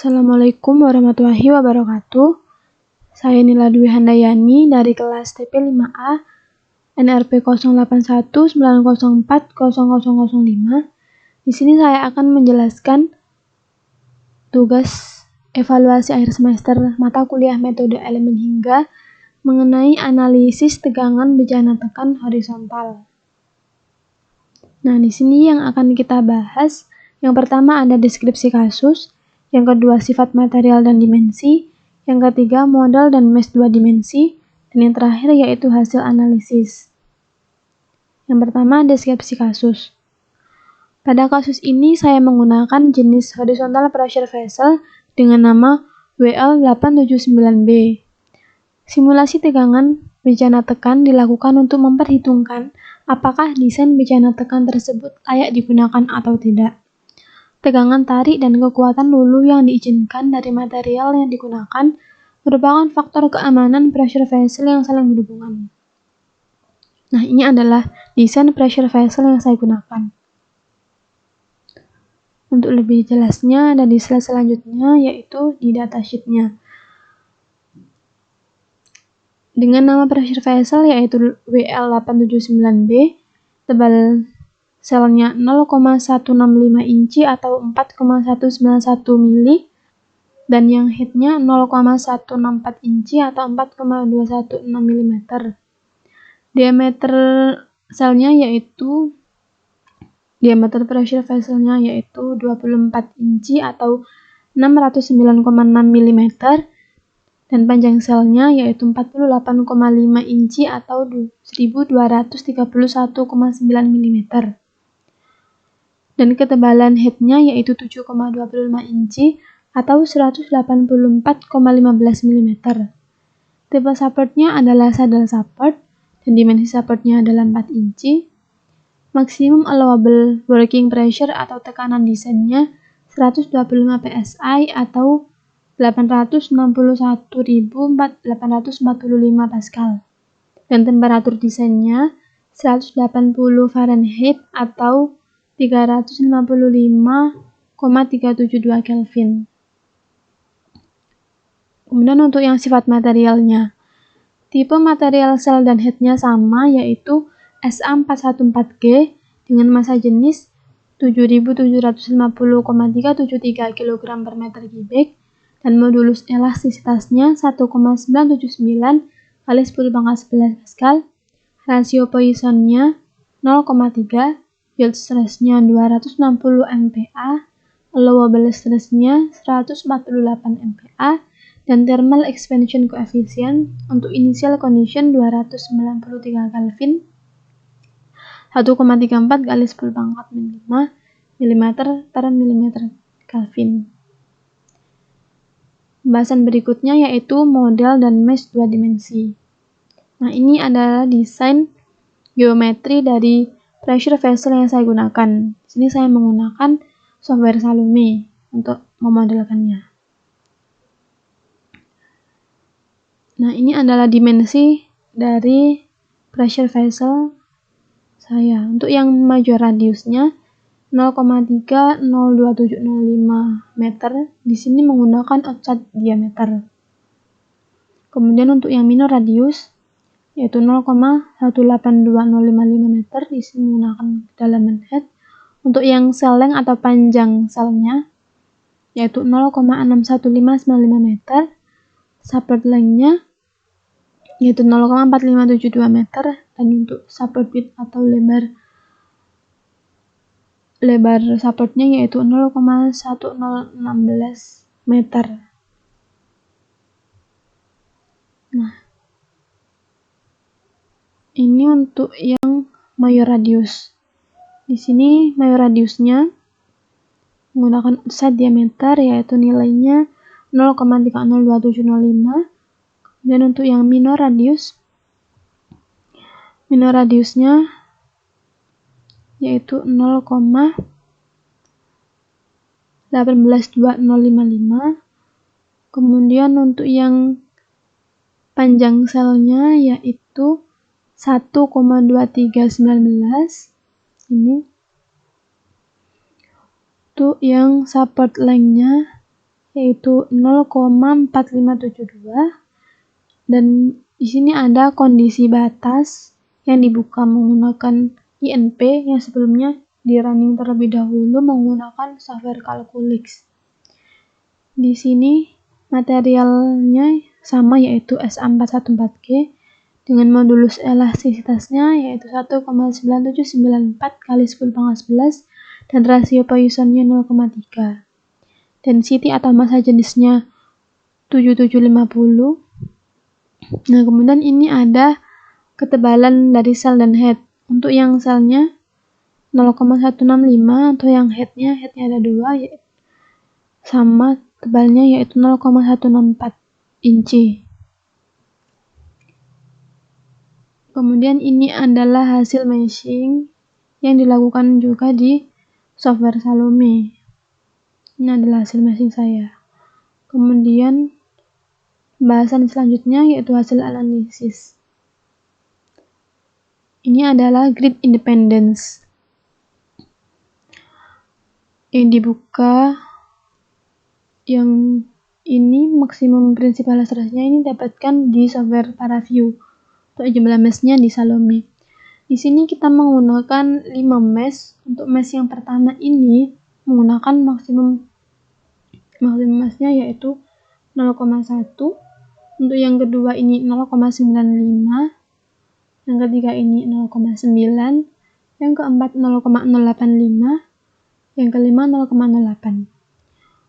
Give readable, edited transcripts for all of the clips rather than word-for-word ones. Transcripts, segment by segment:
Assalamualaikum warahmatullahi wabarakatuh. Saya Nila Dwi Handayani dari kelas TP 5A NRP 0819040005. Di sini saya akan menjelaskan tugas evaluasi akhir semester mata kuliah metode elemen hingga mengenai analisis tegangan bejana tekan horizontal. Nah, di sini yang akan kita bahas, yang pertama ada deskripsi kasus, yang kedua sifat material dan dimensi, yang ketiga model dan mesh 2 dimensi, dan yang terakhir yaitu hasil analisis. Yang pertama, deskripsi kasus. Pada kasus ini saya menggunakan jenis horizontal pressure vessel dengan nama WL879B. Simulasi tegangan bejana tekan dilakukan untuk memperhitungkan apakah desain bejana tekan tersebut layak digunakan atau tidak. Tegangan tarik dan kekuatan lulu yang diizinkan dari material yang digunakan merupakan faktor keamanan pressure vessel yang saling berhubungan. Nah, ini adalah desain pressure vessel yang saya gunakan. Untuk lebih jelasnya ada di slide selanjutnya, yaitu di datasheetnya. Dengan nama pressure vessel yaitu WL879B, tebal selnya 0,165 inci atau 4,191 mili, dan yang headnya 0,164 inci atau 4,216 mm. Diameter selnya yaitu diameter pressure vesselnya yaitu 24 inci atau 609,6 mm, dan panjang selnya yaitu 48,5 inci atau 1231,9 mm. Dan ketebalan headnya yaitu 7,25 inci atau 184,15 mm. Tipe supportnya adalah saddle support dan dimensi supportnya adalah 4 inci. Maximum allowable working pressure atau tekanan desainnya 125 psi atau 861.845 Pascal. Dan temperatur desainnya 180 Fahrenheit atau 355,372 Kelvin. Kemudian untuk yang sifat materialnya, tipe material sel dan headnya sama, yaitu SA414G dengan massa jenis 7.750,373 kg per meter kubik dan modulus elastisitasnya 1,979 kali 10⁻11 Pascal, rasio Poissonnya 0,3, yield stress-nya 260 MPa, allowable stress-nya 148 MPa, dan thermal expansion coefficient untuk initial condition 293 Kelvin, 1,34 kali 10⁻5 mm per mm Kelvin. Pembahasan berikutnya yaitu model dan mesh 2 dimensi. Nah, ini adalah desain geometri dari pressure vessel yang saya gunakan. Di sini saya menggunakan software Salome untuk memodelkannya. Nah, ini adalah dimensi dari pressure vessel saya. Untuk yang major radiusnya 0,30275 meter. Di sini menggunakan outside diameter. Kemudian untuk yang minor radius yaitu 0,182055 meter, di sini menggunakan kedalaman head. Untuk yang sel length atau panjang selnya yaitu 0,61595 meter. Support length-nya yaitu 0,4572 meter, dan untuk support width atau lebar supportnya yaitu 0,1016 meter. Nah, ini untuk yang major radius. Di sini major radiusnya menggunakan outside diameter yaitu nilainya 0,30275. Dan untuk yang minor radiusnya yaitu 0,182055. Kemudian untuk yang panjang selnya yaitu 1,2319. Ini untuk yang support length-nya yaitu 0,4572, dan di sini ada kondisi batas yang dibuka menggunakan INP yang sebelumnya di running terlebih dahulu menggunakan software Calculix. Di sini materialnya sama, yaitu SA414G dengan modulus elastisitasnya yaitu 1,9794 kali 10⁻11 dan rasio Poissonnya 0,3. Density atau massa jenisnya 7750. Nah, kemudian ini ada ketebalan dari sel dan head. Untuk yang selnya 0,165 atau yang headnya ada 2, sama tebalnya yaitu 0,164 inci. Kemudian ini adalah hasil meshing yang dilakukan juga di software Salome. Ini adalah hasil meshing saya. Kemudian bahasan selanjutnya yaitu hasil analisis. Ini adalah grid independence yang dibuka. Yang ini maksimum prinsipal stressnya ini dapatkan di software ParaView. Untuk jumlah meshnya di Salome. Di sini kita menggunakan 5 mesh. Untuk mesh yang pertama ini menggunakan maksimum meshnya yaitu 0,1. Untuk yang kedua ini 0,95. Yang ketiga ini 0,9. Yang keempat 0,085. Yang kelima 0,08.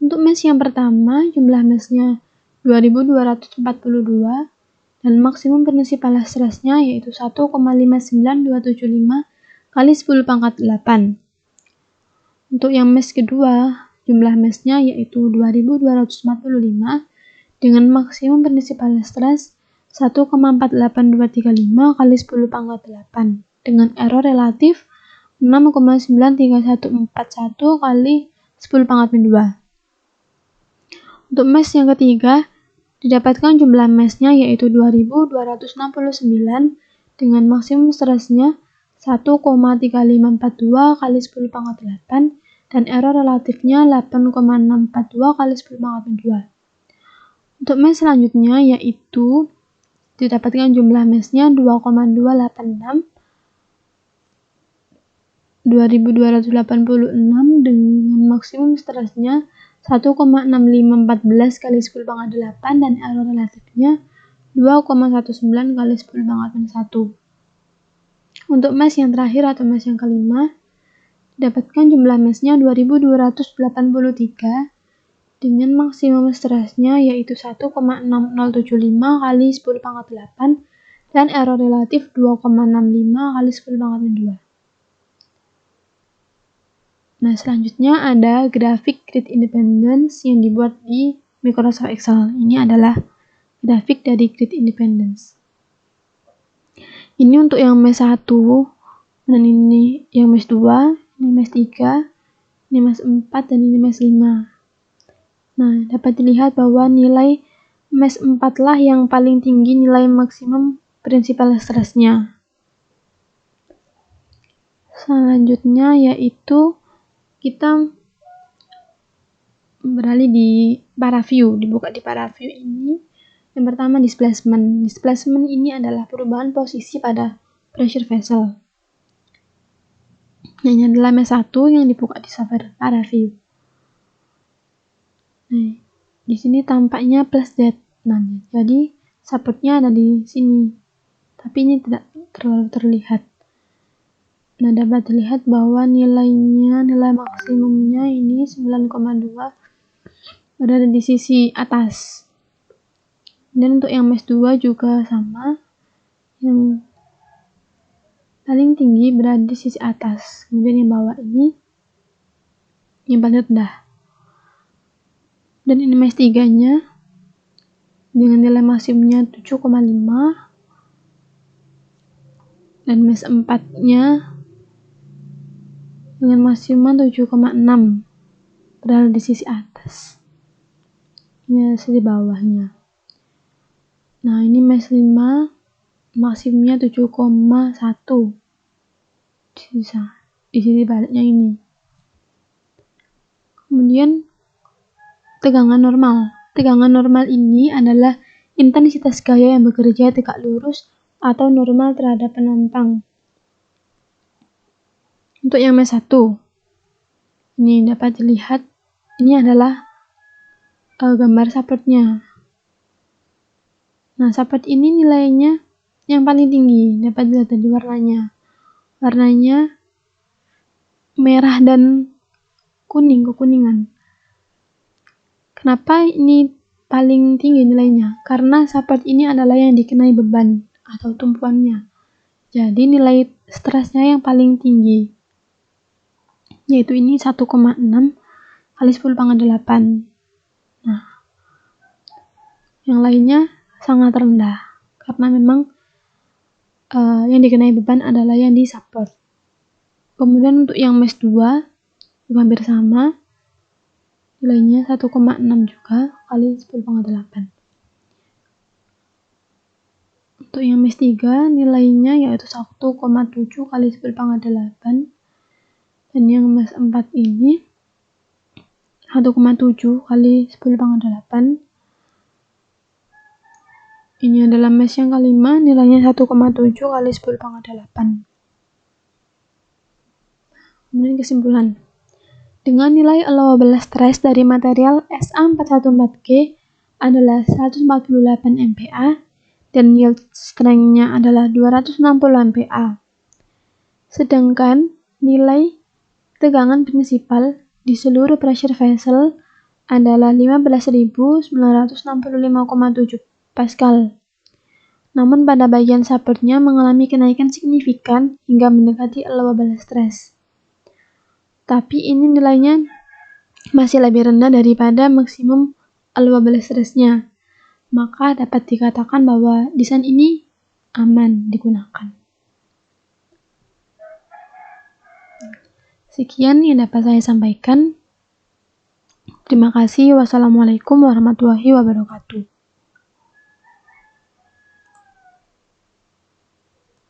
Untuk mesh yang pertama, jumlah meshnya 2242 dan maksimum prinsipal stressnya yaitu 1,59275 kali 10⁻8. Untuk yang mesh kedua, jumlah meshnya yaitu 2245 dengan maksimum prinsipal stress 1,48235 kali 10⁻8 dengan error relatif 6,93141 kali 10⁻2. Untuk mesh yang ketiga, didapatkan jumlah meshnya yaitu 2269 dengan maksimum stressnya 1,3542 kali 10⁻8 dan error relatifnya 8,642 kali 10⁻2. Untuk mesh selanjutnya yaitu didapatkan jumlah meshnya 2,286 2286 dengan maksimum stressnya 1,6514 kali 10⁻8 dan error relatifnya 2,19 kali 10⁻1. Untuk mesh yang terakhir atau mesh yang kelima, dapatkan jumlah meshnya 2283 dengan maksimum stressnya yaitu 1,6075 kali 10⁻8 dan error relatif 2,65 kali 10⁻2. Nah, selanjutnya ada grafik grid independence yang dibuat di Microsoft Excel. Ini adalah grafik dari grid independence. Ini untuk yang mesh 1, dan ini yang mesh 2, ini mesh 3, ini mesh 4, dan ini mesh 5. Nah, dapat dilihat bahwa nilai mesh 4 lah yang paling tinggi nilai maksimum prinsipal stressnya. Selanjutnya yaitu kita beralih di ParaView. Dibuka di ParaView ini, yang pertama displacement. Displacement ini adalah perubahan posisi pada pressure vessel. Ini adalah mesh 1 yang dibuka di software ParaView. Nah, di sini tampaknya plus that. Nah, jadi supportnya ada di sini, tapi ini tidak terlalu terlihat. Nah, dapat dilihat bahwa nilai maksimumnya ini 9,2 berada di sisi atas. Dan untuk yang mesh 2 juga sama, yang paling tinggi berada di sisi atas. Kemudian yang bawah ini yang paling rendah. Dan ini mesh 3-nya dengan nilai maksimumnya 7,5 dan mesh 4-nya dengan maksimum 7,6 berada di sisi atas. Ini sisi bawahnya. Nah, ini mesh 5 maksimumnya 7,1 di sisi baliknya ini. Kemudian tegangan normal. Tegangan normal ini adalah intensitas gaya yang bekerja tegak lurus atau normal terhadap penumpang. Untuk yang mes 1, ini dapat dilihat, ini adalah gambar supportnya. Nah, support ini nilainya yang paling tinggi, dapat dilihat dari warnanya. Warnanya merah dan kuning, kekuningan. Kenapa ini paling tinggi nilainya? Karena support ini adalah yang dikenai beban atau tumpuannya. Jadi nilai stresnya yang paling tinggi, yaitu ini 1,6 kali 10⁸. Nah, yang lainnya sangat rendah, karena memang yang dikenai beban adalah yang di support. Kemudian untuk yang mes 2, juga hampir sama, nilainya 1,6 juga kali 10⁸. Untuk yang mes 3, nilainya yaitu 1,7 kali 10⁸. Dan yang mes 4 ini 1,7 kali 10⁸. Ini adalah mes yang kelima, nilainya 1,7 kali 10⁸. Kemudian kesimpulan. Dengan nilai allowable stress dari material SA414G adalah 148 MPa dan yield strength-nya adalah 260 MPa. Sedangkan nilai tegangan prinsipal di seluruh pressure vessel adalah 15.965,7 Pascal. Namun pada bagian supportnya mengalami kenaikan signifikan hingga mendekati allowable stress. Tapi ini nilainya masih lebih rendah daripada maksimum allowable stress-nya. Maka dapat dikatakan bahwa desain ini aman digunakan. Sekian yang dapat saya sampaikan. Terima kasih. Wassalamualaikum warahmatullahi wabarakatuh.